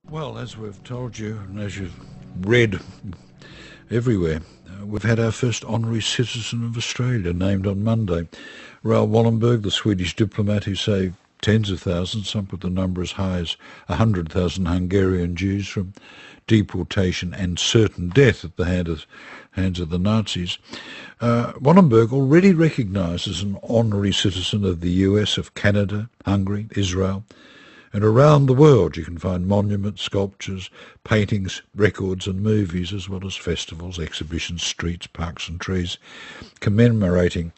Well, as we've told you, and as you've read everywhere, we've had our first honorary citizen of Australia named on Monday. Raoul Wallenberg, the Swedish diplomat who saved tens of thousands, some put the number as high as 100,000 Hungarian Jews from deportation and certain death at the hands of the Nazis. Wallenberg already recognised as an honorary citizen of the US, of Canada, Hungary, Israel, and around the world you can find monuments, sculptures, paintings, records and movies, as well as festivals, exhibitions, streets, parks and trees, commemorating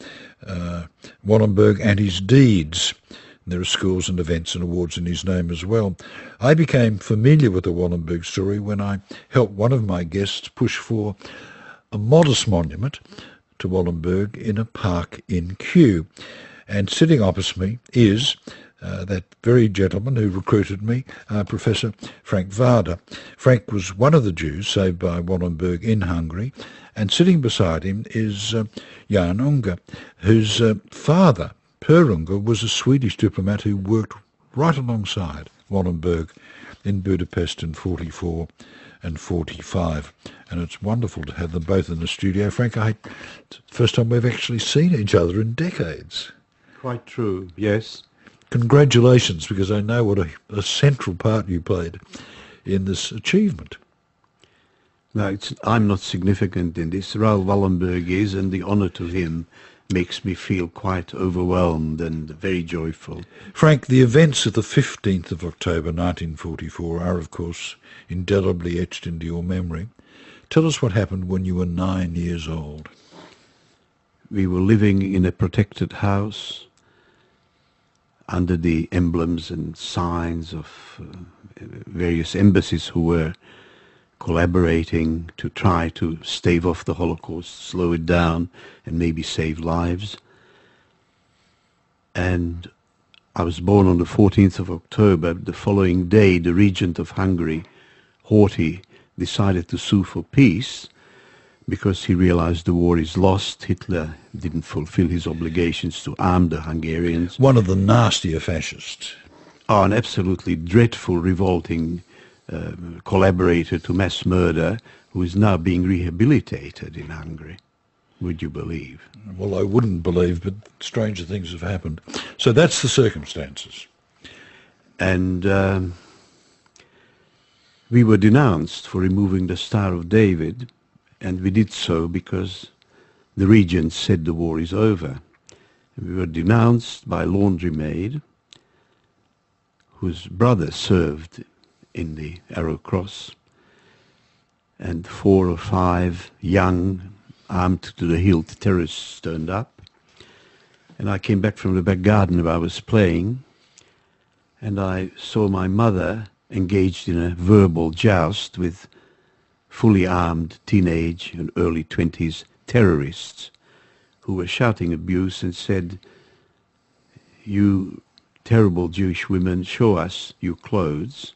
Wallenberg and his deeds. There are schools and events and awards in his name as well. I became familiar with the Wallenberg story when I helped one of my guests push for a modest monument to Wallenberg in a park in Kew. And sitting opposite me is that very gentleman who recruited me, Professor Frank Vajda. Frank was one of the Jews saved by Wallenberg in Hungary, and sitting beside him is Jan Unger, whose father, Per Unger, was a Swedish diplomat who worked right alongside Wallenberg in Budapest in 44 and 45. And it's wonderful to have them both in the studio. Frank, it's the first time we've actually seen each other in decades. Quite true, yes. Congratulations, because I know what a central part you played in this achievement. No, I'm not significant in this. Raoul Wallenberg is, and the honour to him makes me feel quite overwhelmed and very joyful. Frank, the events of the 15th of October 1944 are, of course, indelibly etched into your memory. Tell us what happened when you were 9 years old. We were living in a protected house under the emblems and signs of various embassies who were collaborating to try to stave off the Holocaust, slow it down, and maybe save lives. And I was born on the 14th of October. The following day, the regent of Hungary, Horthy, decided to sue for peace because he realized the war is lost. Hitler didn't fulfill his obligations to arm the Hungarians. One of the nastier fascists. Oh, an absolutely dreadful, revolting collaborator to mass murder who is now being rehabilitated in Hungary. Would you believe? Well, I wouldn't believe, but stranger things have happened. So that's the circumstances. And we were denounced for removing the Star of David, and we did so because the regent said the war is over. We were denounced by a laundry maid whose brother served in the Arrow Cross, and 4 or 5 young, armed to the hilt terrorists turned up. And I came back from the back garden where I was playing, and I saw my mother engaged in a verbal joust with fully armed teenage and early 20s terrorists who were shouting abuse and said, "You terrible Jewish women, show us your clothes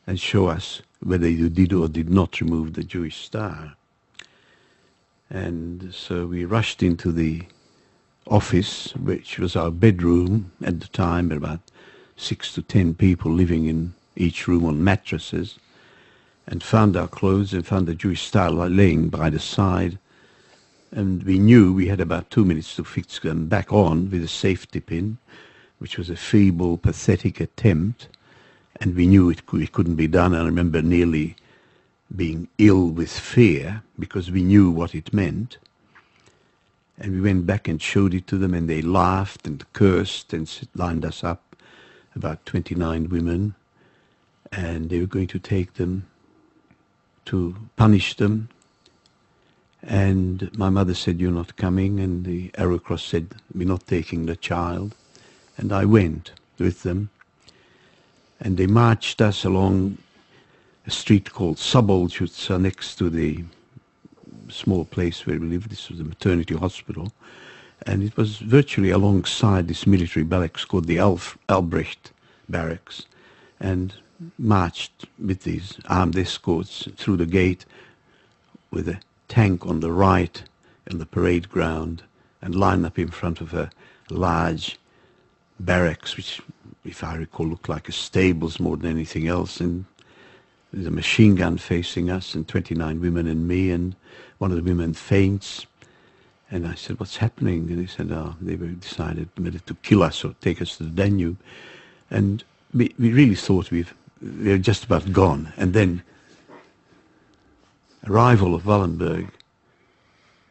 and show us whether you did or did not remove the Jewish star." And so we rushed into the office, which was our bedroom at the time, about 6 to 10 people living in each room on mattresses, and found our clothes and found the Jewish star laying by the side. And we knew we had about 2 minutes to fix them back on with a safety pin, which was a feeble, pathetic attempt. And we knew it couldn't be done. I remember nearly being ill with fear because we knew what it meant. And we went back and showed it to them, and they laughed and cursed and lined us up, about 29 women. And they were going to take them to punish them. And my mother said, "You're not coming." And the Arrow Cross said, "We're not taking the child." And I went with them. And they marched us along a street called Szabolcs next to the small place where we lived. This was a maternity hospital. And it was virtually alongside this military barracks called the Albrecht barracks, and marched with these armed escorts through the gate with a tank on the right and the parade ground, and lined up in front of a large barracks, which, if I recall, looked like a stables more than anything else. And There's a machine gun facing us and 29 women and me, and one of the women faints. And I said, what's happening? And they said, oh, they were decided whether to kill us or take us to the Danube. And we really thought we were just about gone. And then arrival of Wallenberg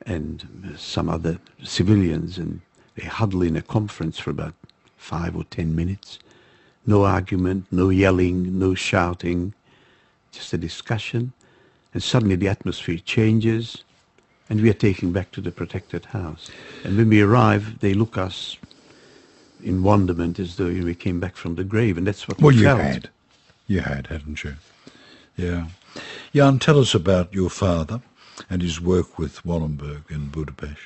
and some other civilians, and they huddle in a conference for about 5 or 10 minutes. No argument, no yelling, no shouting, just a discussion. And suddenly the atmosphere changes, and we are taken back to the protected house. And when we arrive, they look us in wonderment as though we came back from the grave, and that's what we felt. Well, you had, hadn't you? Yeah. Jan, tell us about your father and his work with Wallenberg in Budapest.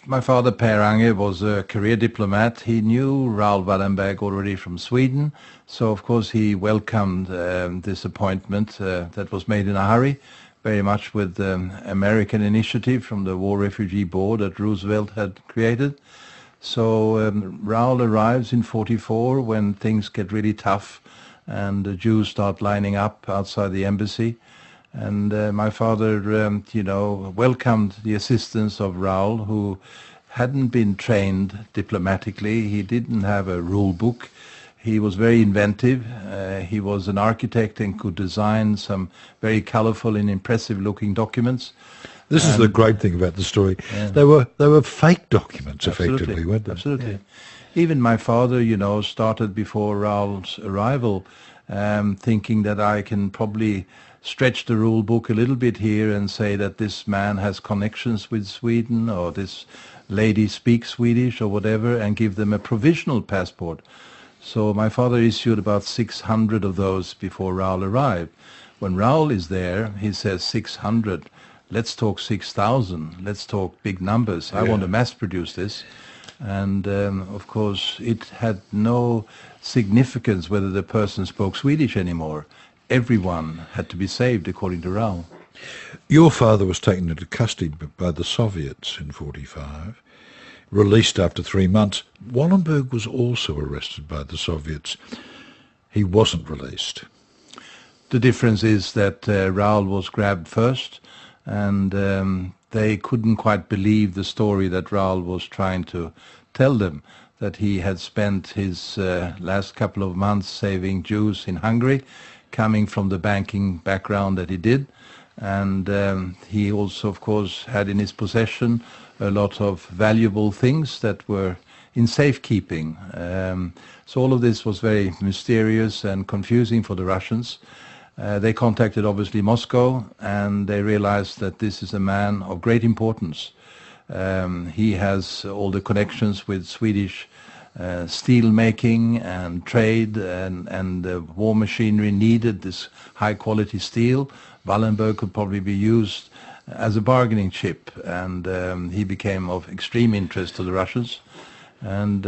My father, Per Ange, was a career diplomat. He knew Raoul Wallenberg already from Sweden, so of course he welcomed this appointment that was made in a hurry, very much with the American initiative from the War Refugee Board that Roosevelt had created. So Raoul arrives in 1944 when things get really tough and the Jews start lining up outside the embassy. And my father, welcomed the assistance of Raoul, who hadn't been trained diplomatically. He didn't have a rule book. He was very inventive. He was an architect and could design some very colorful and impressive-looking documents. This is the great thing about the story. Yeah. They were fake documents, effectively, weren't they? Absolutely. Even my father, started before Raoul's arrival, thinking that I can probably stretch the rule book a little bit here and say that this man has connections with Sweden, or this lady speaks Swedish or whatever, and give them a provisional passport. So my father issued about 600 of those before Raoul arrived. When Raoul is there, he says 600. Let's talk 6,000. Let's talk big numbers. I want to mass produce this. And of course, it had no significance whether the person spoke Swedish anymore. Everyone had to be saved, according to Raoul. Your father was taken into custody by the Soviets in 1945, released after 3 months. Wallenberg was also arrested by the Soviets. He wasn't released. The difference is that Raoul was grabbed first, and they couldn't quite believe the story that Raoul was trying to tell them, that he had spent his last couple of months saving Jews in Hungary, coming from the banking background that he did. And he also, of course, had in his possession a lot of valuable things that were in safekeeping. So all of this was very mysterious and confusing for the Russians. They contacted, obviously, Moscow, and they realized that this is a man of great importance. He has all the connections with Swedish steel making and trade, and the war machinery needed this high quality steel. Wallenberg could probably be used as a bargaining chip, and he became of extreme interest to the Russians, and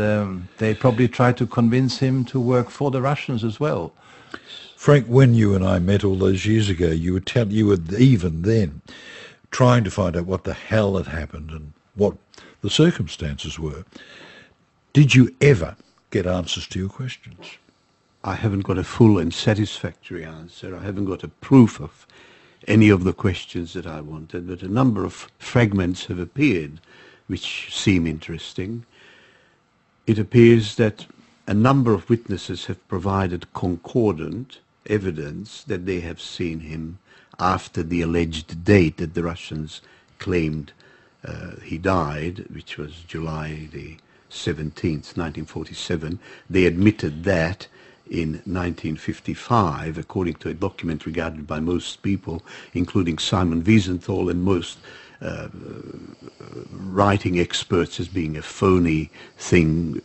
they probably tried to convince him to work for the Russians as well. Frank, when you and I met all those years ago, you were even then trying to find out what the hell had happened and what the circumstances were. Did you ever get answers to your questions? I haven't got a full and satisfactory answer. I haven't got a proof of any of the questions that I wanted, but a number of fragments have appeared which seem interesting. It appears that a number of witnesses have provided concordant evidence that they have seen him after the alleged date that the Russians claimed he died, which was July the 17th, 1947. They admitted that in 1955, according to a document regarded by most people, including Simon Wiesenthal and most writing experts, as being a phony thing,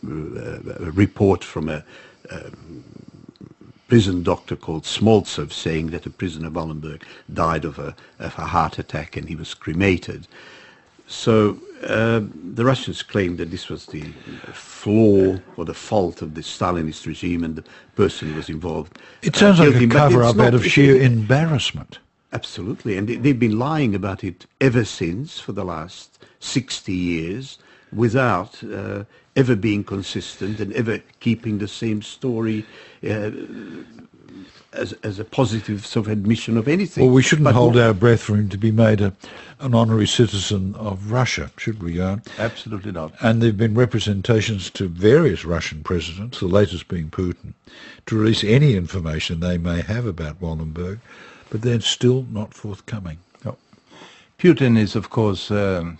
a report from a prison doctor called Smoltsev saying that a prisoner Wallenberg died of a heart attack and he was cremated. So the Russians claimed that this was the flaw or the fault of the Stalinist regime, and the person who was involved. It sounds like a cover-up out of sheer embarrassment. Absolutely, and they've been lying about it ever since for the last 60 years without ever being consistent and ever keeping the same story. as a positive sort of admission of anything. Well, we shouldn't But hold our breath for him to be made an honorary citizen of Russia, should we, Jan? Absolutely not. And there have been representations to various Russian presidents, the latest being Putin, to release any information they may have about Wallenberg, but they're still not forthcoming. No. Putin is, of course, 100%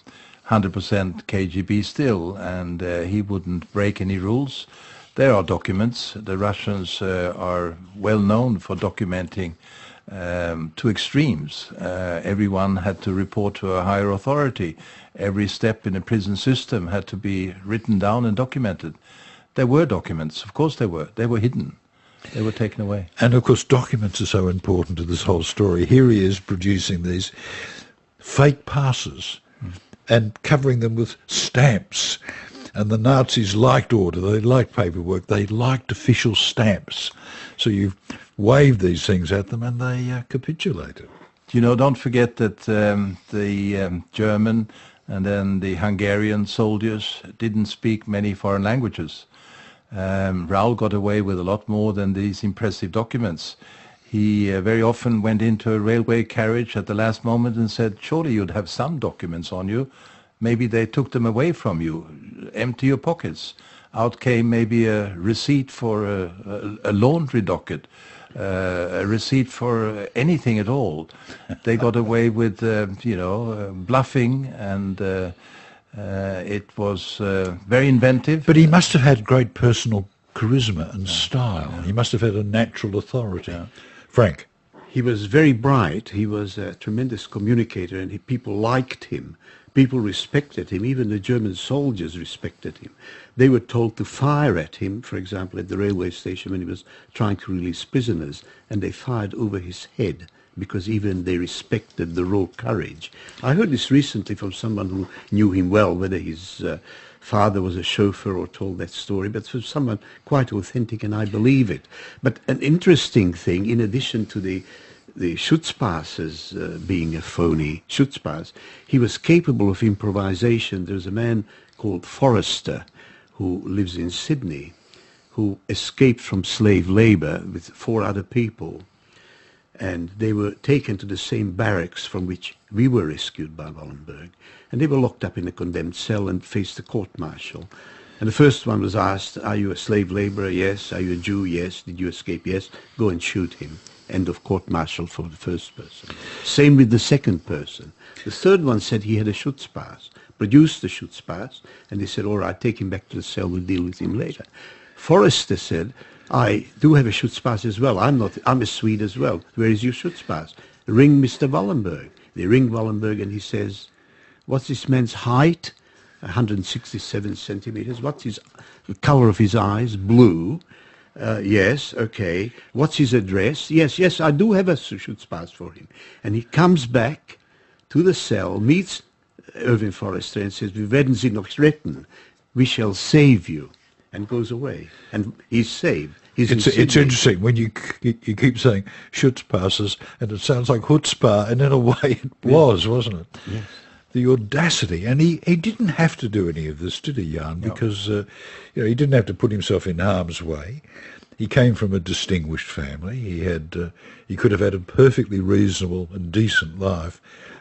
KGB still, and he wouldn't break any rules. There are documents. The Russians are well known for documenting to extremes. Everyone had to report to a higher authority. Every step in the prison system had to be written down and documented. There were documents, of course there were. They were hidden. They were taken away. And of course documents are so important to this whole story. Here he is producing these fake passes and covering them with stamps. And the Nazis liked order, they liked paperwork, they liked official stamps. So you waved these things at them and they capitulated. You know, don't forget that the German and then the Hungarian soldiers didn't speak many foreign languages. Raoul got away with a lot more than these impressive documents. He very often went into a railway carriage at the last moment and said, surely you'd have some documents on you. Maybe they took them away from you. Empty your pockets. Out came maybe a receipt for a laundry docket, a receipt for anything at all. They got away with, bluffing, and it was very inventive. But he must have had great personal charisma and style. He must have had a natural authority. Frank? He was very bright. He was a tremendous communicator, and people liked him. People respected him. Even the German soldiers respected him. They were told to fire at him, for example, at the railway station when he was trying to release prisoners, and they fired over his head because even they respected the raw courage. I heard this recently from someone who knew him well, whether his father was a chauffeur or told that story, but from someone quite authentic, and I believe it. But an interesting thing, in addition to the Schutzpasses being a phony Schutzpass, he was capable of improvisation. There's a man called Forrester who lives in Sydney who escaped from slave labor with 4 other people, and they were taken to the same barracks from which we were rescued by Wallenberg, and they were locked up in a condemned cell and faced a court-martial. And the first one was asked, are you a slave laborer? Yes. Are you a Jew? Yes. Did you escape? Yes. Go and shoot him. End of court-martial for the first person. Same with the second person. The third one said he had a Schutzpass, produced the Schutzpass, and they said, all right, take him back to the cell, we'll deal with him later. Forrester said, I do have a Schutzpass as well. I'm a Swede as well. Where is your Schutzpass? Ring Mr. Wallenberg. They ring Wallenberg and he says, what's this man's height? 167 centimeters. What's the color of his eyes? Blue. Yes, okay. What's his address? Yes, I do have a Schutzpass for him. And he comes back to the cell, meets Irving Forrester and says, wir werden Sie noch retten. We shall save you. And goes away. And he's saved. It's interesting when you keep saying Schutzpasses, and it sounds like chutzpah, and in a way it was, wasn't it? Yes. The audacity. And he didn't have to do any of this, did he, Jan? Because he didn't have to put himself in harm's way. He came from a distinguished family. He could have had a perfectly reasonable and decent life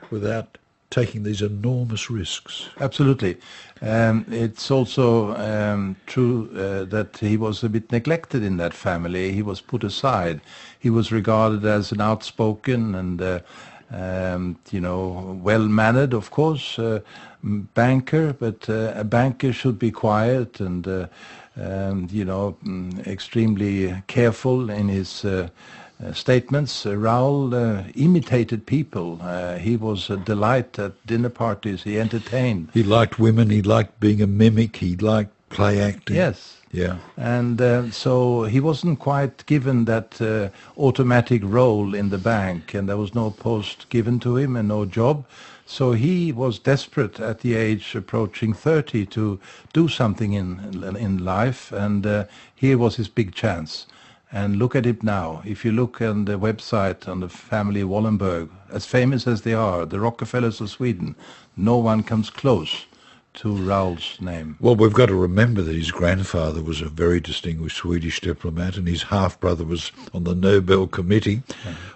without taking these enormous risks. Absolutely. It's also true that he was a bit neglected in that family. He was put aside. He was regarded as an outspoken and well-mannered, of course, banker, but a banker should be quiet and, extremely careful in his statements. Raoul imitated people. He was a delight at dinner parties. He entertained. He liked women. He liked being a mimic. He liked play acting. Yes. Yeah. And so he wasn't quite given that automatic role in the bank, and there was no post given to him and no job. So he was desperate at the age approaching 30 to do something in life, and here was his big chance. And look at it now. If you look on the website on the family Wallenberg, as famous as they are, the Rockefellers of Sweden, no one comes close to Raoul's name? Well, we've got to remember that his grandfather was a very distinguished Swedish diplomat, and his half-brother was on the Nobel Committee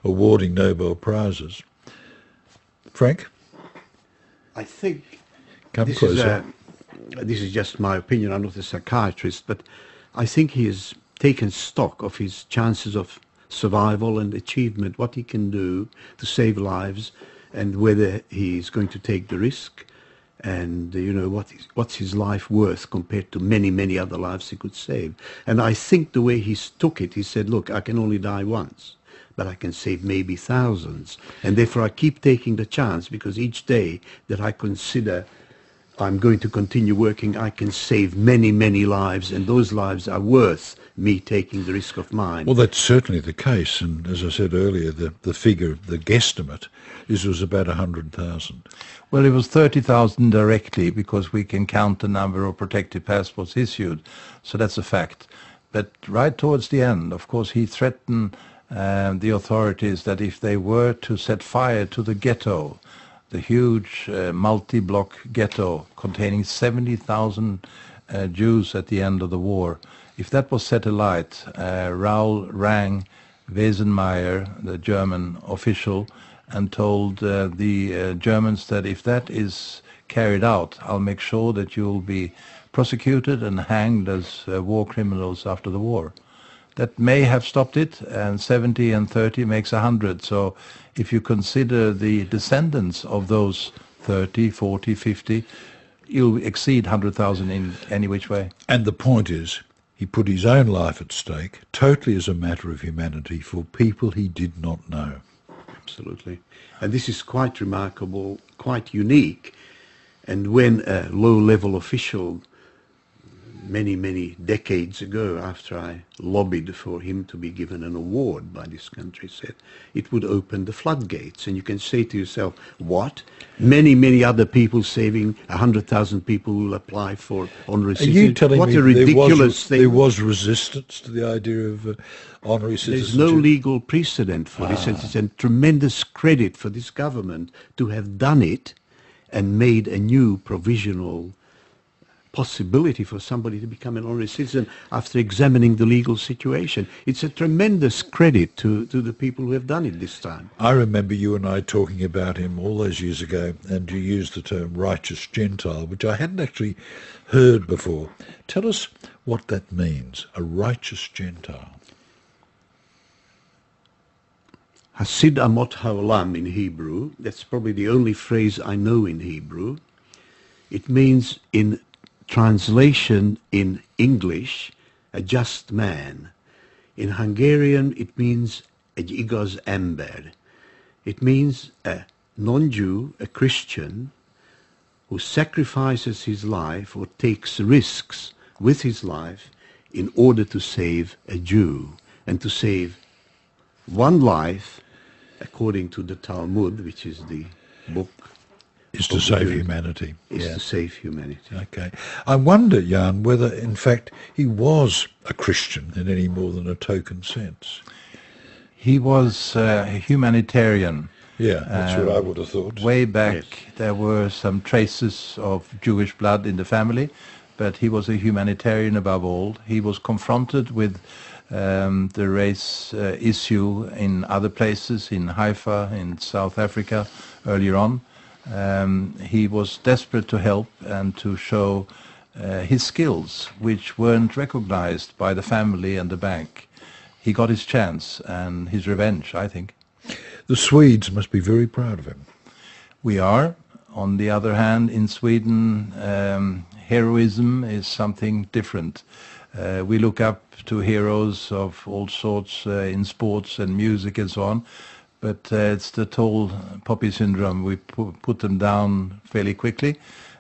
awarding Nobel Prizes. Frank? I think Come this closer. this is just my opinion. I'm not a psychiatrist, but I think he has taken stock of his chances of survival and achievement, what he can do to save lives, and whether he's going to take the risk, and what's his life worth compared to many other lives he could save. And I think the way he took it, he said, look, I can only die once, but I can save maybe thousands, and therefore I keep taking the chance, because each day that I consider I'm going to continue working, I can save many lives, and those lives are worth me taking the risk of mine. Well, that's certainly the case, and as I said earlier, the figure, the guesstimate, is it was about 100,000. Well, it was 30,000 directly, because we can count the number of protected passports issued, so that's a fact. But right towards the end, of course, he threatened the authorities that if they were to set fire to the ghetto, the huge multi-block ghetto containing 70,000 Jews at the end of the war, if that was set alight, Raoul rang Wesenmeyer, the German official, and told the Germans that if that is carried out, I'll make sure that you'll be prosecuted and hanged as war criminals after the war. That may have stopped it, and 70 and 30 makes 100. So if you consider the descendants of those 30, 40, 50, you'll exceed 100,000 in any which way. And the point is, he put his own life at stake, totally as a matter of humanity, for people he did not know. Absolutely. And this is quite remarkable, quite unique. And when a low-level official many decades ago, after I lobbied for him to be given an award by this country, said it would open the floodgates. And you can say to yourself, what? Many other people, saving 100,000 people, will apply for honorary citizenship. Are you telling what me a ridiculous thing. there was resistance to the idea of honorary citizenship? There's no legal precedent for this, and it's a tremendous credit for this government to have done it and made a new provisional possibility for somebody to become an honorary citizen after examining the legal situation. It's a tremendous credit to the people who have done it this time. I remember you and I talking about him all those years ago, and you used the term righteous Gentile, which I hadn't actually heard before. Tell us what that means, a righteous Gentile. Hasid amot haolam in Hebrew, that's probably the only phrase I know in Hebrew. It means, in translation in English, a just man. In Hungarian, it means egy igaz ember. It means a non-Jew, a Christian, who sacrifices his life or takes risks with his life in order to save a Jew, and to save one life, according to the Talmud, which is the book, Is to save humanity. is to save humanity. Okay. I wonder, Jan, whether in fact he was a Christian in any more than a token sense. He was a humanitarian. Yeah, that's what I would have thought. Way back, Yes. there were some traces of Jewish blood in the family, but he was a humanitarian above all. He was confronted with the race issue in other places, in Haifa, in South Africa, earlier on. He was desperate to help and to show his skills, which weren't recognized by the family and the bank. He got his chance and his revenge, I think. The Swedes must be very proud of him. We are. On the other hand, in Sweden, heroism is something different. We look up to heroes of all sorts in sports and music and so on, but it's the tall poppy syndrome. We put them down fairly quickly.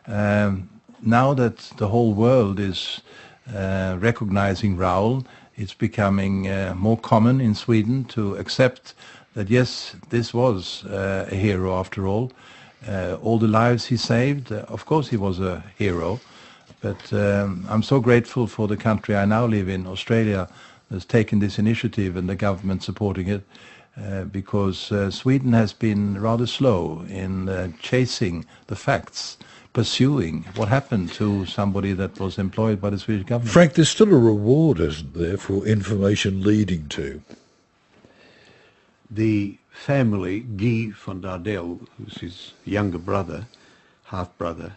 Now that the whole world is recognizing Raoul, it's becoming more common in Sweden to accept that, yes, this was a hero after all. All the lives he saved, of course he was a hero, but I'm so grateful for the country I now live in, Australia, that's taken this initiative and the government supporting it, because Sweden has been rather slow in chasing the facts. pursuing? What happened to somebody that was employed by the Swedish government? Frank, there's still a reward, isn't there, for information leading to? The family, Guy von Dardel, who's his younger brother, half-brother,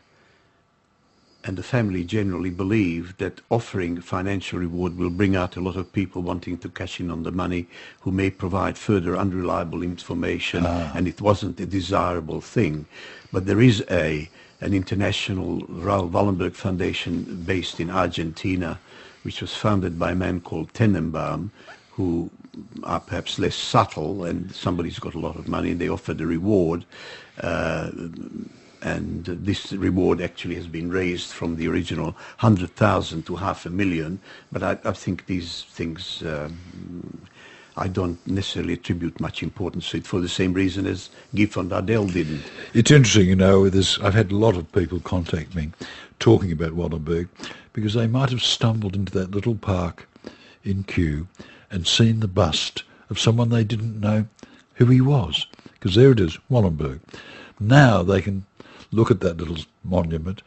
and the family generally believe that offering financial reward will bring out a lot of people wanting to cash in on the money who may provide further unreliable information, and it wasn't a desirable thing. But there is an international Raoul Wallenberg Foundation based in Argentina, which was founded by a man called Tenenbaum, who are perhaps less subtle, and somebody's got a lot of money and they offered a reward. And this reward actually has been raised from the original 100,000 to 500,000. But I think these things, I don't necessarily attribute much importance to it for the same reason as Guy von Dardel didn't. It's interesting, you know, I've had a lot of people contact me talking about Wallenberg because they might have stumbled into that little park in Kew and seen the bust of someone they didn't know who he was. Because there it is, Wallenberg. Now they can look at that little monument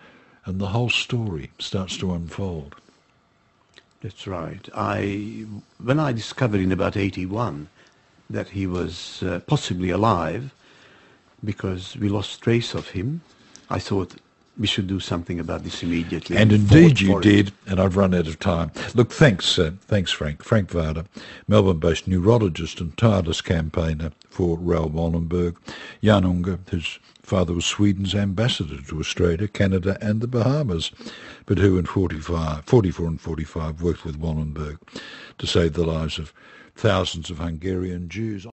and the whole story starts to unfold. That's right. When I discovered in about 81 that he was possibly alive, because we lost trace of him, I thought we should do something about this immediately. And indeed you did, and I've run out of time. Look, thanks Frank. Frank Vajda, Melbourne-based neurologist and tireless campaigner for Raoul Wallenberg. Jan Unger, whose father was Sweden's ambassador to Australia, Canada and the Bahamas, but who in 44 and 45 worked with Wallenberg to save the lives of thousands of Hungarian Jews.